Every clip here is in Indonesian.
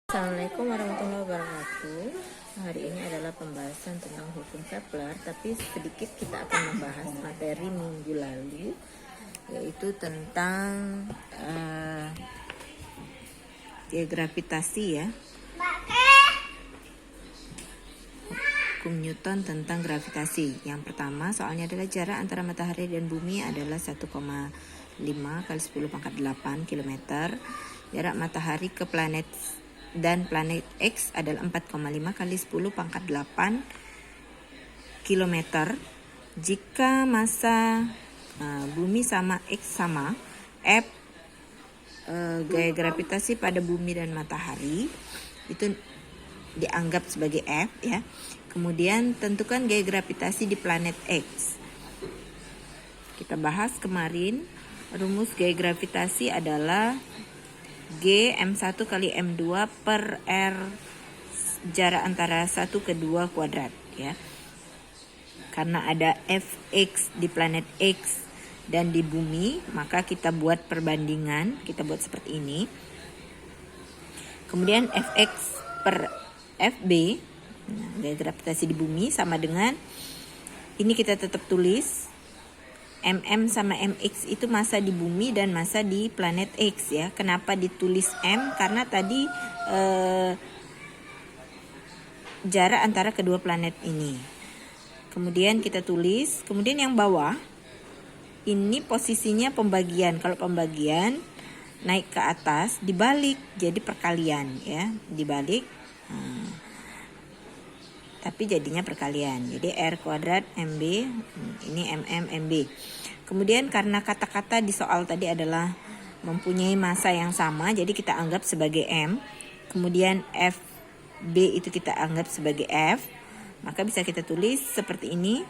Assalamualaikum warahmatullahi wabarakatuh. Hari ini adalah pembahasan tentang hukum Kepler, tapi sedikit kita akan membahas materi minggu lalu, yaitu tentang gravitasi ya. Hukum Newton tentang gravitasi. Yang pertama soalnya adalah jarak antara matahari dan bumi adalah 1,5 kali 10 pangkat 8 km. Jarak matahari ke planet dan planet X adalah 4,5 kali 10 pangkat 8 km. Jika massa bumi sama X sama, F gaya gravitasi pada bumi dan matahari itu dianggap sebagai F ya. Kemudian tentukan gaya gravitasi di planet X. Kita bahas kemarin, rumus gaya gravitasi adalah G M1 kali M2 per R jarak antara 1 ke 2 kuadrat ya. Karena ada Fx di planet X dan di bumi, maka kita buat perbandingan, kita buat seperti ini. Kemudian Fx per Fb, gaya gravitasi di bumi sama dengan ini, kita tetap tulis MM sama MX itu massa di bumi dan massa di planet X ya. Kenapa ditulis M? Karena tadi jarak antara kedua planet ini. Kemudian kita tulis, kemudian yang bawah ini posisinya pembagian. Kalau pembagian naik ke atas, dibalik jadi perkalian ya, dibalik. Tapi jadinya perkalian. Jadi R kuadrat MB, ini MM MB. Kemudian karena kata-kata di soal tadi adalah mempunyai massa yang sama, jadi kita anggap sebagai M. Kemudian FB itu kita anggap sebagai F. Maka bisa kita tulis seperti ini.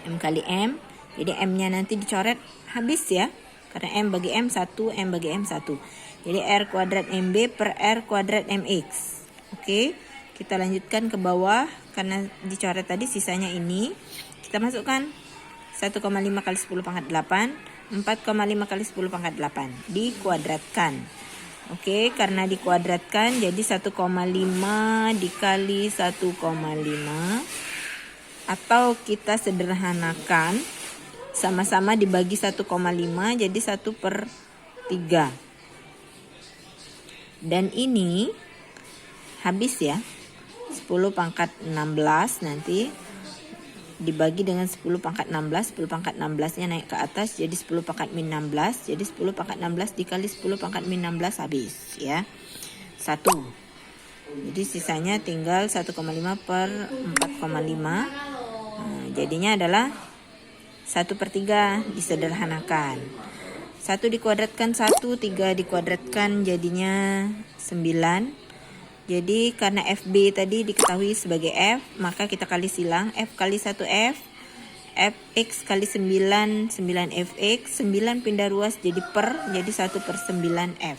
M kali M. Jadi M-nya nanti dicoret habis ya. Karena M bagi M 1, M bagi M 1. Jadi R kuadrat MB per R kuadrat MX. Oke. Kita lanjutkan ke bawah, karena dicoret tadi sisanya ini. Kita masukkan 1,5 kali 10 pangkat 8, 4,5 kali 10 pangkat 8. Dikuadratkan. Oke, karena dikuadratkan jadi 1,5 dikali 1,5. Atau kita sederhanakan, sama-sama dibagi 1,5 jadi 1/3. Dan ini habis ya. 10 pangkat 16 nanti dibagi dengan 10 pangkat 16. 10 pangkat 16 nya naik ke atas jadi 10 pangkat min 16. Jadi 10 pangkat 16 dikali 10 pangkat min 16 habis ya. 1. Jadi sisanya tinggal 1,5 per 4,5. Jadinya adalah 1/3 disederhanakan. 1 dikuadratkan 1, 3 dikuadratkan jadinya 9. Jadi karena FB tadi diketahui sebagai F, maka kita kali silang F kali 1F, Fx kali 9, 9Fx, 9 pindah ruas jadi per, jadi 1/9F.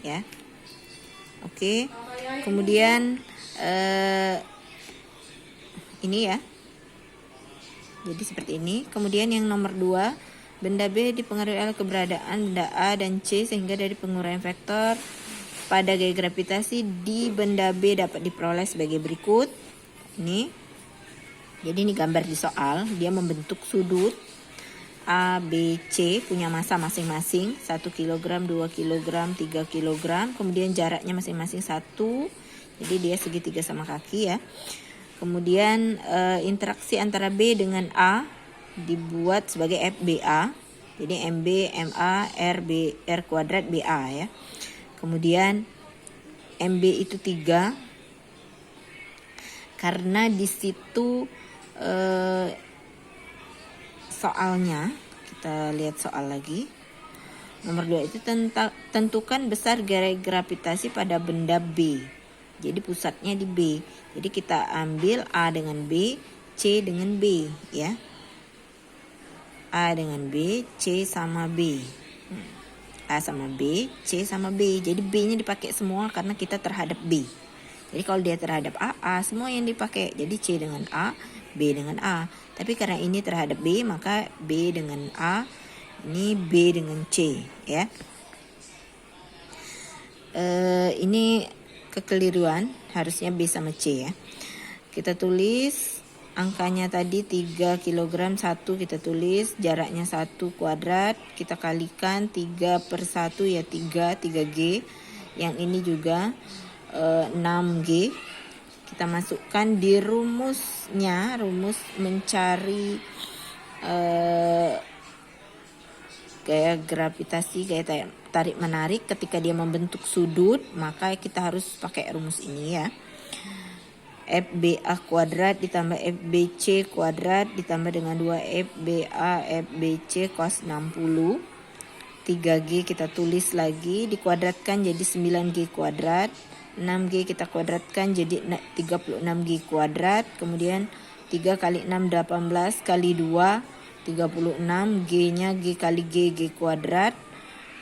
Ya. Oke. Kemudian ini ya. Jadi seperti ini. Kemudian yang nomor 2, benda B dipengaruhi oleh keberadaan benda A dan C sehingga dari penguraian vektor pada gaya gravitasi di benda B dapat diperoleh sebagai berikut. Ini. Jadi ini gambar di soal. Dia membentuk sudut A, B, C punya massa masing-masing 1 kg, 2 kg, 3 kg. Kemudian jaraknya masing-masing 1. Jadi dia segitiga sama kaki ya. Kemudian interaksi antara B dengan A dibuat sebagai FBA. Jadi MB, MA, RB, R kuadrat BA ya. Kemudian MB itu 3 karena di situ soalnya, kita lihat soal lagi. Nomor 2 itu tentukan besar gaya gravitasi pada benda B. Jadi pusatnya di B. Jadi kita ambil A dengan B, C dengan B ya. A dengan B, C sama B. A sama B, C sama B. Jadi B-nya dipakai semua karena kita terhadap B. Jadi kalau dia terhadap A semua yang dipakai. Jadi C dengan A, B dengan A. Tapi karena ini terhadap B, maka B dengan A, ini B dengan C, ya. Ini kekeliruan, harusnya B sama C ya. Kita tulis angkanya tadi 3 kg 1, kita tulis jaraknya 1 kuadrat, kita kalikan 3 per 1 ya 3G. Yang ini juga 6G. Kita masukkan di rumusnya, rumus mencari gaya gravitasi, gaya tarik menarik ketika dia membentuk sudut, maka kita harus pakai rumus ini ya. FBA kuadrat ditambah FBC kuadrat ditambah dengan 2FBA FBC cos 60. 3G kita tulis lagi, dikuadratkan jadi 9G kuadrat. 6G kita kuadratkan jadi 36G kuadrat. Kemudian 3 kali 6 18 kali 2 36, G-nya G kali G kuadrat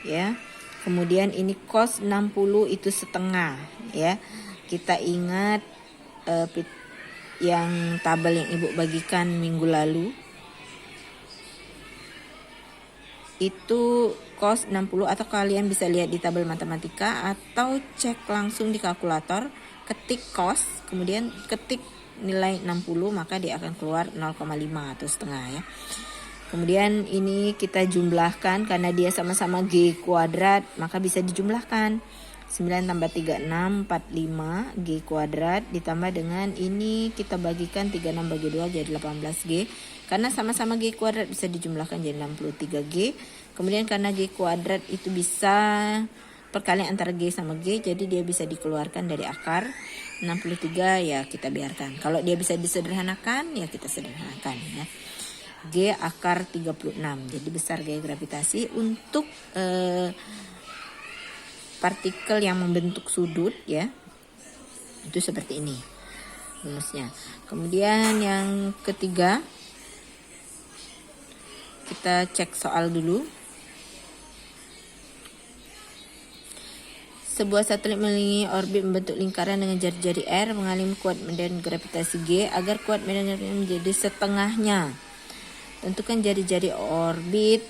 ya. Kemudian ini cos 60 itu setengah ya. Kita ingat yang tabel yang Ibu bagikan minggu lalu. Itu cos 60, atau kalian bisa lihat di tabel matematika atau cek langsung di kalkulator, ketik cos kemudian ketik nilai 60, maka dia akan keluar 0,5 atau setengah ya. Kemudian ini kita jumlahkan karena dia sama-sama G kuadrat, maka bisa dijumlahkan. 9 tambah 3 6 45 G kuadrat ditambah dengan ini kita bagikan 36 bagi 2 jadi 18G. Karena sama-sama G kuadrat bisa dijumlahkan jadi 63G. Kemudian karena G kuadrat itu bisa perkalian antara G sama G, jadi dia bisa dikeluarkan dari akar 63 ya kita biarkan. Kalau dia bisa disederhanakan ya kita sederhanakan ya. G akar 36. Jadi besar gaya gravitasi untuk partikel yang membentuk sudut ya. Itu seperti ini rumusnya. Kemudian yang ketiga, kita cek soal dulu. Sebuah satelit mengelilingi orbit membentuk lingkaran dengan jari-jari R mengalami kuat medan gravitasi G. Agar kuat medan gravitasi menjadi setengahnya, tentukan jari-jari orbit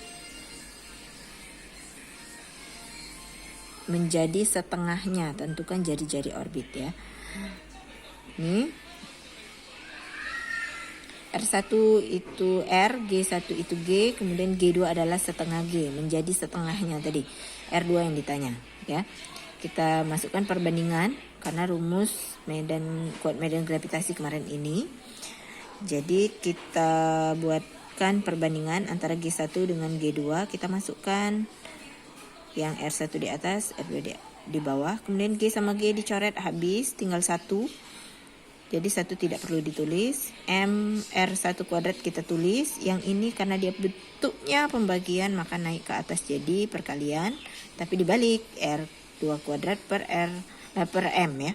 menjadi setengahnya. Tentukan jari-jari orbit ya. Ini R1 itu R, G1 itu G, kemudian G2 adalah setengah G, menjadi setengahnya tadi. R2 yang ditanya ya. Kita masukkan perbandingan karena rumus kuat medan gravitasi kemarin ini. Jadi kita buatkan perbandingan antara G1 dengan G2. Kita masukkan yang R1 di atas, R2 di bawah. Kemudian G sama G dicoret habis, tinggal 1. Jadi 1 tidak perlu ditulis. R1 kuadrat kita tulis. Yang ini karena dia bentuknya pembagian maka naik ke atas jadi perkalian. Tapi dibalik, R2 kuadrat per M ya.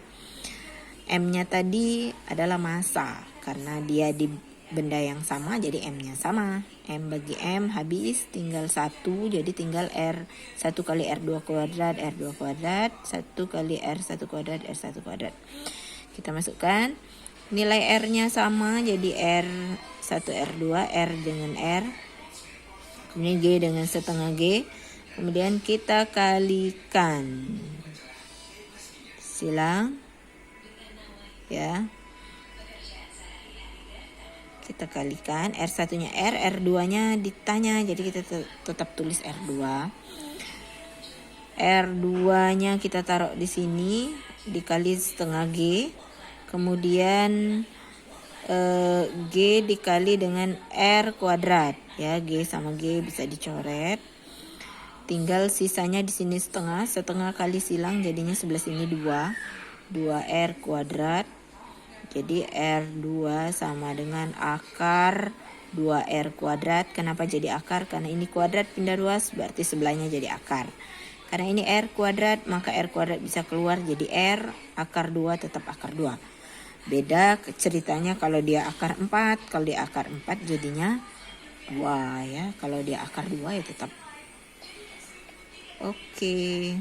M-nya tadi adalah massa. Karena dia di benda yang sama jadi M-nya sama. M bagi M habis tinggal 1, jadi tinggal R1 kali R2 kuadrat, R2 kuadrat, 1 kali R1 kuadrat, R1 kuadrat. Kita masukkan nilai R-nya sama jadi R1 R2, R dengan R, kemudian G dengan setengah G, kemudian kita kalikan, silang ya. Kita kalikan R1 nya R, R2 nya ditanya, jadi kita tetap tulis R2. R2 nya kita taruh di sini dikali setengah G, kemudian G dikali dengan R kuadrat ya. G sama G bisa dicoret, tinggal sisanya di sini setengah kali silang jadinya sebelah sini 2 R kuadrat. Jadi R2 sama dengan akar 2R kuadrat. Kenapa jadi akar? Karena ini kuadrat pindah ruas, berarti sebelahnya jadi akar. Karena ini R kuadrat, maka R kuadrat bisa keluar jadi R, akar 2 tetap akar 2. Beda ceritanya kalau dia akar 4. Kalau dia akar 4 jadinya 2 ya. Kalau dia akar 2 ya tetap. Oke.